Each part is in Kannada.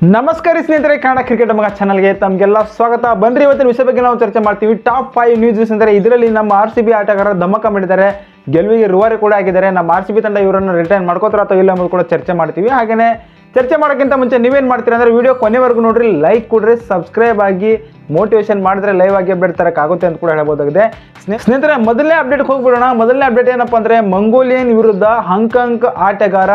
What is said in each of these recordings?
ನಮಸ್ಕಾರ ಸ್ನೇಹಿತರೆ, ಕನ್ನಡ ಕ್ರಿಕೆಟ್ ಮಗ ಚಾನಲ್ಗೆ ತಮಗೆಲ್ಲ ಸ್ವಾಗತ. ಬಂದ್ರಿ ಇವತ್ತಿನ ವಿಷಯ ಬಗ್ಗೆ ನಾವು ಚರ್ಚೆ ಮಾಡ್ತೀವಿ. ಟಾಪ್ 5 ನ್ಯೂಸ್ ಅಂದರೆ ಇದರಲ್ಲಿ ನಮ್ಮ RCB ಆಟಗಾರ ಧಮಕ ಮಾಡಿದ್ದಾರೆ, ಗೆಲುವಿಗೆ ರೂವಾರಿ ಕೂಡ ಆಗಿದ್ದಾರೆ. ನಮ್ಮ RCB ತಂಡ ಇವರನ್ನು ರಿಟೈನ್ ಮಾಡ್ಕೋತಾರ ಅಥವಾ ಇಲ್ಲ ಅನ್ನೋದು ಕೂಡ ಚರ್ಚೆ ಮಾಡ್ತೀವಿ. ಹಾಗೆಯೇ ಚರ್ಚೆ ಮಾಡೋಕ್ಕಿಂತ ಮುಂಚೆ ನೀವೇನು ಮಾಡ್ತೀರಾ ಅಂದರೆ ವಿಡಿಯೋ ಕೊನೆವರೆಗೂ ನೋಡ್ರಿ, ಲೈಕ್ ಕೊಡ್ರಿ, ಸಬ್ಸ್ಕ್ರೈಬ್ ಆಗಿ, ಮೋಟಿವೇಶನ್ ಮಾಡಿದ್ರೆ ಲೈವ್ ಆಗಿ ಅಪ್ಡೇಟ್ ತರಕ್ಕಾಗುತ್ತೆ ಅಂತ ಕೂಡ ಹೇಳ್ಬೋದಾಗಿದೆ. ಸ್ನೇಹಿತರೆ, ಮೊದಲನೇ ಅಪ್ಡೇಟ್ಗೆ ಹೋಗ್ಬಿಡೋಣ. ಮೊದಲನೇ ಅಪ್ಡೇಟ್ ಏನಪ್ಪ ಅಂದರೆ ಮಂಗೋಲಿಯನ್ ವಿರುದ್ಧ ಹಾಂಗ್ಕಾಂಗ್ ಆಟಗಾರ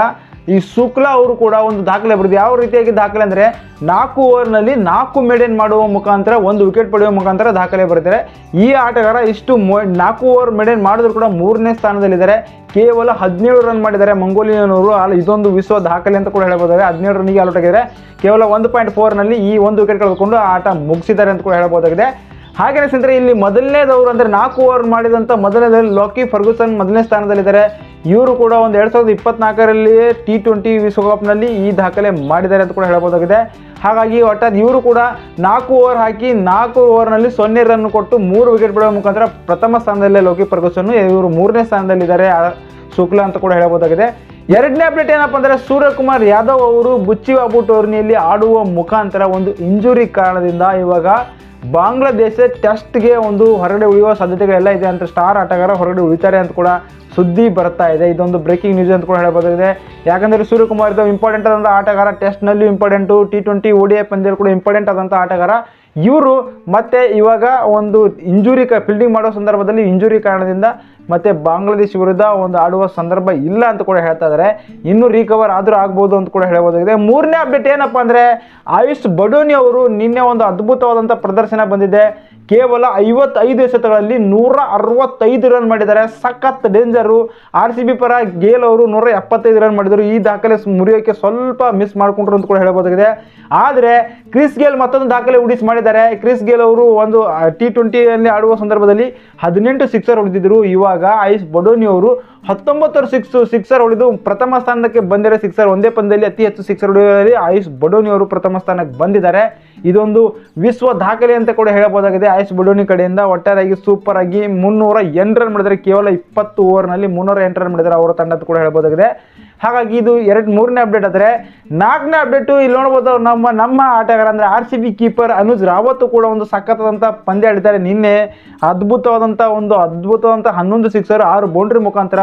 ಈ ಶುಕ್ಲಾ ಅವರು ಕೂಡ ಒಂದು ದಾಖಲೆ ಬರೆದು, ಯಾವ ರೀತಿಯಾಗಿ ದಾಖಲೆ ಅಂದರೆ 4 ಓವರ್ನಲ್ಲಿ 4 ಮೇಡನ್ ಮಾಡುವ ಮುಖಾಂತರ 1 ವಿಕೆಟ್ ಪಡೆಯುವ ಮುಖಾಂತರ ದಾಖಲೆ ಬರೀತಾರೆ. ಈ ಆಟಗಾರ ಇಷ್ಟು 4 ಓವರ್ ಮೇಡನ್ ಮಾಡಿದ್ರು ಕೂಡ 3ನೇ ಸ್ಥಾನದಲ್ಲಿದ್ದಾರೆ. ಕೇವಲ 17 ರನ್ ಮಾಡಿದ್ದಾರೆ ಮಂಗೋಲಿಯನ್ ಅವರು. ಇದೊಂದು ವಿಶ್ವ ದಾಖಲೆ ಅಂತ ಕೂಡ ಹೇಳ್ಬೋದಾಗಿದೆ. 17 ರನ್ನಿಗೆ ಔಟ್ ಆಗಿದ್ದಾರೆ. ಕೇವಲ 1.4ನಲ್ಲಿ ಈ 1 ವಿಕೆಟ್ ಕಳೆದುಕೊಂಡು ಆಟ ಮುಗಿಸಿದ್ದಾರೆ ಅಂತ ಕೂಡ ಹೇಳ್ಬೋದಾಗಿದೆ. ಹಾಗೆಯೇ ಸ್ನೇಹಿತರೆ, ಇಲ್ಲಿ ಮೊದಲನೇದವರು ಅಂದರೆ 4 ಓವರ್ ಮಾಡಿದಂಥ ಮೊದಲನೇದಲ್ಲಿ ಲಾಕಿ ಫರ್ಗೂಸನ್ ಮೊದಲನೇ ಸ್ಥಾನದಲ್ಲಿದ್ದಾರೆ. ಇವರು ಕೂಡ ಒಂದು 2024ರಲ್ಲಿಯೇ T20 ವಿಶ್ವಕಪ್ನಲ್ಲಿ ಈ ದಾಖಲೆ ಮಾಡಿದ್ದಾರೆ ಅಂತ ಕೂಡ ಹೇಳ್ಬೋದಾಗಿದೆ. ಹಾಗಾಗಿ ಒಟ್ಟಾರೆ ಇವರು ಕೂಡ 4 ಓವರ್ ಹಾಕಿ 4 ಓವರ್ನಲ್ಲಿ 0 ರನ್ ಕೊಟ್ಟು 3 ವಿಕೆಟ್ ಬಿಡುವ ಮುಖಾಂತರ ಪ್ರಥಮ ಸ್ಥಾನದಲ್ಲೇ ಲೋಕಿ ಫರ್ಗೂಸನ್, ಇವರು 3ನೇ ಸ್ಥಾನದಲ್ಲಿದ್ದಾರೆ ಶುಕ್ಲಾ ಅಂತ ಕೂಡ ಹೇಳ್ಬೋದಾಗಿದೆ. ಎರಡನೇ ಅಪ್ಡೇಟ್ ಏನಪ್ಪ ಅಂದರೆ ಸೂರ್ಯಕುಮಾರ್ ಯಾದವ್ ಅವರು ಬುಚ್ಚಿಬಾಬು ಟೂರ್ನಿಯಲ್ಲಿ ಆಡುವ ಮುಖಾಂತರ ಒಂದು ಇಂಜುರಿ ಕಾರಣದಿಂದ ಇವಾಗ ಬಾಂಗ್ಲಾದೇಶ ಟೆಸ್ಟ್ಗೆ ಒಂದು ಹೊರಗಡೆ ಉಳಿಯುವ ಸಾಧ್ಯತೆಗಳೆಲ್ಲ ಇದೆ ಅಂತ, ಸ್ಟಾರ್ ಆಟಗಾರ ಹೊರಗಡೆ ಉಳಿತಾರೆ ಅಂತ ಕೂಡ ಸುದ್ದಿ ಬರ್ತಾ ಇದೆ. ಇದೊಂದು ಬ್ರೇಕಿಂಗ್ ನ್ಯೂಸ್ ಅಂತ ಕೂಡ ಹೇಳಬಹುದಾಗಿದೆ. ಯಾಕಂದರೆ ಸೂರ್ಯಕುಮಾರ್ ಇದು ಇಂಪಾರ್ಟೆಂಟ್ ಆದಂಥ ಆಟಗಾರ, ಟೆಸ್ಟ್ನಲ್ಲೂ ಇಂಪಾರ್ಟೆಂಟು, T20 ODI ಪಂದ್ಯದಲ್ಲಿ ಕೂಡ ಇಂಪಾರ್ಟೆಂಟ್ ಆದಂಥ ಆಟಗಾರ ಇವರು. ಮತ್ತು ಇವಾಗ ಒಂದು ಇಂಜುರಿ ಫೀಲ್ಡಿಂಗ್ ಮಾಡೋ ಸಂದರ್ಭದಲ್ಲಿ ಇಂಜುರಿ ಕಾರಣದಿಂದ ಮತ್ತು ಬಾಂಗ್ಲಾದೇಶ ವಿರುದ್ಧ ಒಂದು ಆಡುವ ಸಂದರ್ಭ ಇಲ್ಲ ಅಂತ ಕೂಡ ಹೇಳ್ತಾ ಇದ್ದಾರೆ. ಇನ್ನೂ ರಿಕವರ್ ಆದರೂ ಆಗ್ಬೋದು ಅಂತ ಕೂಡ ಹೇಳ್ಬೋದಾಗಿದೆ. ಮೂರನೇ ಅಪ್ಡೇಟ್ ಏನಪ್ಪ ಅಂದರೆ ಆಯುಷ್ ಬಡೋನಿ ಅವರು ನಿನ್ನೆ ಒಂದು ಅದ್ಭುತವಾದಂಥ ಪ್ರದರ್ಶನ ಬಂದಿದೆ. ಕೇವಲ 55 ಎಸೆತಗಳಲ್ಲಿ 165 ರನ್ ಮಾಡಿದ್ದಾರೆ. ಸಖತ್ ಡೇಂಜರು. RCB ಪರ ಗೇಲ್ ಅವರು 175 ರನ್ ಮಾಡಿದರು. ಈ ದಾಖಲೆ ಮುರಿಯೋಕ್ಕೆ ಸ್ವಲ್ಪ ಮಿಸ್ ಮಾಡಿಕೊಂಡ್ರು ಅಂತ ಕೂಡ ಹೇಳ್ಬೋದಾಗಿದೆ. ಆದರೆ ಕ್ರಿಸ್ ಗೇಲ್ ಮತ್ತೊಂದು ದಾಖಲೆ ಉಡಿಸಿ ಮಾಡಿದ್ದಾರೆ. ಕ್ರಿಸ್ ಗೇಲ್ ಅವರು ಒಂದು T20ಯಲ್ಲಿ ಆಡುವ ಸಂದರ್ಭದಲ್ಲಿ 18 ಸಿಕ್ಸರ್ ಹೊಡೆದಿದ್ದರು. ಇವಾಗ ಆಯುಷ್ ಬಡೋನಿ ಅವರು 19 ಸಿಕ್ಸರ್ ಹೊಡೆದು ಪ್ರಥಮ ಸ್ಥಾನಕ್ಕೆ ಬಂದಿರೋ ಸಿಕ್ಸರ್, ಒಂದೇ ಪಂದ್ಯದಲ್ಲಿ ಅತಿ ಹೆಚ್ಚು ಸಿಕ್ಸರ್ ಹೊಡೆಯುವಲ್ಲಿ ಆಯುಷ್ ಬಡೋನಿ ಅವರು ಪ್ರಥಮ ಸ್ಥಾನಕ್ಕೆ ಬಂದಿದ್ದಾರೆ. ಇದೊಂದು ವಿಶ್ವ ದಾಖಲೆ ಅಂತ ಕೂಡ ಹೇಳಬಹುದಾಗಿದೆ. ಆಯುಷ್ ಬಡೋನಿ ಕಡೆಯಿಂದ ಒಟ್ಟಾರೆಯಾಗಿ ಸೂಪರ್ ಆಗಿ 308 ರನ್ ಮಾಡಿದರೆ. ಕೇವಲ 20 ಓವರ್ನಲ್ಲಿ 308 ರನ್ ಮಾಡಿದರೆ ಅವರ ತಂಡ ಅಂತ ಕೂಡ ಹೇಳ್ಬೋದಾಗಿದೆ. ಹಾಗಾಗಿ ಇದು ಮೂರನೇ ಅಪ್ಡೇಟ್. ಆದರೆ 4ನೇ ಅಪ್ಡೇಟು ಇಲ್ಲಿ ನೋಡ್ಬೋದು, ನಮ್ಮ ಆಟಗಾರ ಅಂದರೆ RCB ಕೀಪರ್ ಅನುಜ್ ರಾವತ್ ಕೂಡ ಒಂದು ಸಖತ್ತಾದಂಥ ಪಂದ್ಯ ಆಡಿದ್ದಾರೆ. ನಿನ್ನೆ ಅದ್ಭುತವಾದಂಥ 11 ಸಿಕ್ಸರ್ 6 ಬೌಂಡ್ರಿ ಮುಖಾಂತರ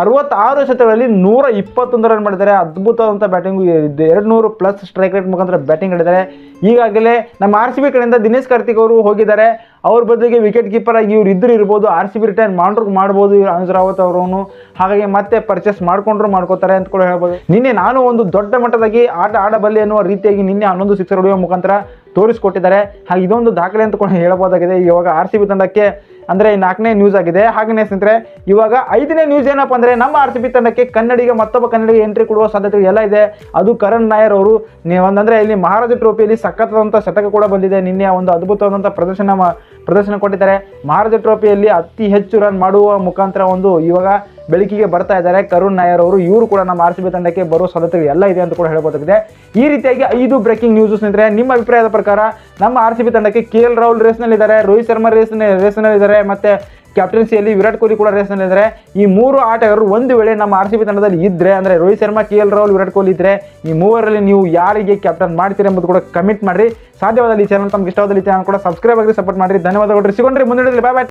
66 ಎಸೆತಗಳಲ್ಲಿ 121 ರನ್ ಮಾಡಿದ್ದಾರೆ. ಅದ್ಭುತವಾದಂಥ ಬ್ಯಾಟಿಂಗು, 200+ ಸ್ಟ್ರೈಕ್ ರೇಟ್ ಮುಖಾಂತರ ಬ್ಯಾಟಿಂಗ್ ಆಡಿದ್ದಾರೆ. ಈಗಾಗಲೇ ನಮ್ಮ RCB ಕಡೆಯಿಂದ ದಿನೇಶ್ ಕಾರ್ತಿಕ್ ಅವರು ಹೋಗಿದ್ದಾರೆ. ಅವ್ರ ಬದಲಿಗೆ ವಿಕೆಟ್ ಕೀಪರ್ ಆಗಿ ಇವ್ರು ಇರ್ಬೋದು. RCB ರಿಟೈನ್ ಮಾಡ್ಬೋದು ಅನುಜ್ ರಾವತ್ ಅವರನ್ನು. ಹಾಗಾಗಿ ಮತ್ತೆ ಪರ್ಚೇಸ್ ಮಾಡ್ಕೋತಾರೆ ಅಂತ ಕೂಡ ಹೇಳ್ಬೋದು. ನಿನ್ನೆ ನಾನು ಒಂದು ದೊಡ್ಡ ಮಟ್ಟದಾಗಿ ಆಟ ಆಡಬಲ್ಲೆ ಅನ್ನುವ ರೀತಿಯಾಗಿ ನಿನ್ನೆ 11 ಸಿಕ್ಸರ್ ಹೊಡೆಯುವ ಮುಖಾಂತರ ತೋರಿಸ್ಕೊಟ್ಟಿದ್ದಾರೆ. ಹಾಗೆ ಇದೊಂದು ದಾಖಲೆ ಅಂತ ಕೂಡ ಹೇಳ್ಬೋದಾಗಿದೆ. ಇವಾಗ RCB ತಂಡಕ್ಕೆ ಅಂದರೆ 4ನೇ ನ್ಯೂಸ್ ಆಗಿದೆ. ಹಾಗೆಯೇ ಸ್ನೇಹಿತರೆ, ಇವಾಗ 5ನೇ ನ್ಯೂಸ್ ಏನಪ್ಪ ಅಂದರೆ ನಮ್ಮ RCB ತಂಡಕ್ಕೆ ಮತ್ತೊಬ್ಬ ಕನ್ನಡಿಗ ಎಂಟ್ರಿ ಕೊಡುವ ಸಾಧ್ಯತೆ ಎಲ್ಲ ಇದೆ. ಅದು ಕರಣ್ ನಾಯರ್ ಅವರು. ಒಂದಂದರೆ ಇಲ್ಲಿ ಮಹಾರಾಜ ಟ್ರೋಫಿಯಲ್ಲಿ ಸಖತ್ತಾದಂಥ ಶತಕ ಕೂಡ ಬಂದಿದೆ. ನಿನ್ನೆ ಒಂದು ಅದ್ಭುತವಾದಂಥ ಪ್ರದರ್ಶನ ಕೊಟ್ಟಿದ್ದಾರೆ. ಮಹಾರಾಜ ಟ್ರೋಫಿಯಲ್ಲಿ ಅತಿ ಹೆಚ್ಚು ರನ್ ಮಾಡುವ ಮುಖಾಂತರ ಇವಾಗ ಬೆಳಕಿಗೆ ಬರ್ತಾ ಇದ್ದಾರೆ ಕರುಣ್ ನಾಯರ್ ಅವರು. ಇವರು ಕೂಡ ನಮ್ಮ RCB ತಂಡಕ್ಕೆ ಬರುವ ಸಾಧ್ಯತೆಗಳು ಎಲ್ಲ ಇದೆ ಅಂತ ಕೂಡ ಹೇಳ್ಬೋದಾಗಿದೆ. ಈ ರೀತಿಯಾಗಿ 5 ಬ್ರೇಕಿಂಗ್ ನ್ಯೂಸ್ ಸ್ನೇಹಿತರೆ. ನಿಮ್ಮ ಅಭಿಪ್ರಾಯದ ಪ್ರಕಾರ ನಮ್ಮ RCB ತಂಡಕ್ಕೆ KL ರಾಹುಲ್ ರೇಸ್ನಲ್ಲಿದ್ದಾರೆ, ರೋಹಿತ್ ಶರ್ಮಾ ರೇಸ್ನಲ್ಲಿದ್ದಾರೆ, ಮತ್ತು ಕ್ಯಾಪ್ಟನ್ಸಿಯಲ್ಲಿ ವಿರಾಟ್ ಕೊಹ್ಲಿ ಕೂಡ ರೇಸ್ನಲ್ಲಿದ್ದಾರೆ. ಈ 3 ಆಟಗಾರರು ಒಂದು ವೇಳೆ ನಮ್ಮ RCB ತಂಡದಲ್ಲಿ ಇದ್ದರೆ, ಅಂದರೆ ರೋಹಿತ್ ಶರ್ಮಾ, KL ರಾಹುಲ್, ವಿರಾಟ್ ಕೊಹ್ಲಿ ಇದ್ದರೆ, ಈ 3ರಲ್ಲಿ ನೀವು ಯಾರಿಗೆ ಕ್ಯಾಪ್ಟನ್ ಮಾಡ್ತೀರಿ ಎಂಬುದು ಕೂಡ ಕಮೆಂಟ್ ಮಾಡಿರಿ. ಸಾಧ್ಯವಾದಲ್ಲಿ ಈ ಚಾನಲ್ ತಮ್ಗೆ ಇಷ್ಟವಾದಲ್ಲಿ ಚಾನಲ್ ಕೂಡ ಸಬ್ಸ್ಕ್ರೈಬ್ ಆಗಿ ಸಪೋರ್ಟ್ ಮಾಡಿರಿ. ಧನ್ಯವಾದಗಳು. ಸಿಗೋಣ್ರಿ ಮುಂದಿನ. ಬಾಯ್ ಬಾಯ್.